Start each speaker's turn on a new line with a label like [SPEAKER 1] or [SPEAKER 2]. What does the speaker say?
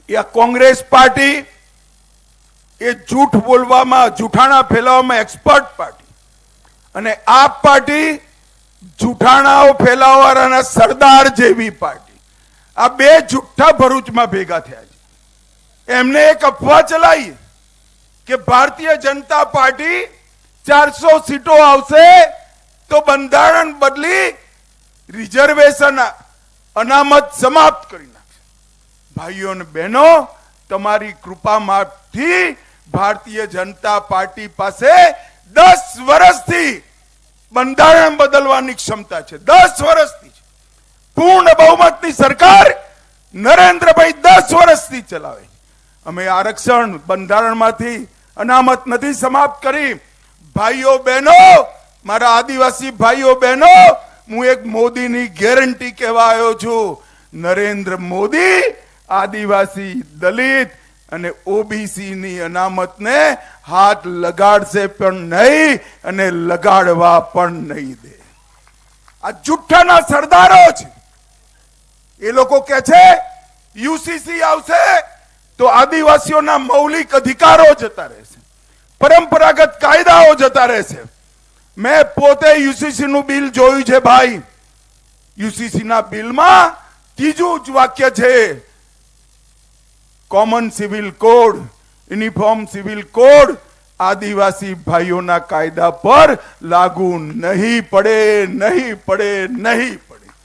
[SPEAKER 1] या कांग्रेस पार्टी ये झूठ बोलवामां जूठाणा फैलाववामां एक्सपर्ट पार्टी अने आप पार्टी जूठाणाओ फैलाववाना सरदार जेवी पार्टी आ बे जूठा भरूचमां भेगा थया छे। एमने एक अफवा चलाई कि भारतीय जनता पार्टी 400 सीटों आवशे तो बंधारण बदली रिजर्वेशन अनामत समाप्त करी नाखशे। भाईओ ने बहनों तमारी कृपा माथी भारतीय जनता पार्टी पासे 10 वर्षथी बंधारण बदलवानी क्षमता छे। 10 वर्षथी पूर्ण बहुमतनी सरकार नरेन्द्रभाई 10 वर्षथी चलावे। अमे आरक्षण बंधारणमांथी अनामत नथी समाप्त करी। भाईओ बहनों मारा आदिवासी भाईओ बहनों हूँ एक मोदी नी गेरंटी कहेवा आव्यो छुं। नरेंद्र मोदी आदिवासी दलित अने ओबीसी नी अनामत ने हाथ लगाड़शे पण नहीं अने लगाड़वा पण नहीं दे। आ जुठ्ठाना सरदारो छे। ए लोको कहे छे यूसीसी आवशे तो आदिवासीओना मौलिक अधिकारो जता रहेशे, परंपरागत कायदाओ जता रहेशे। मैं पोते यूसीसी नु बिल जोयुं छे भाई। यूसीसी ना बिल में तीजू ज वाक्य छे common civil code, uniform civil code आदिवासी भाईओं ना कायदा पर लागू नहीं पड़े, नहीं पड़े, नहीं पड़े।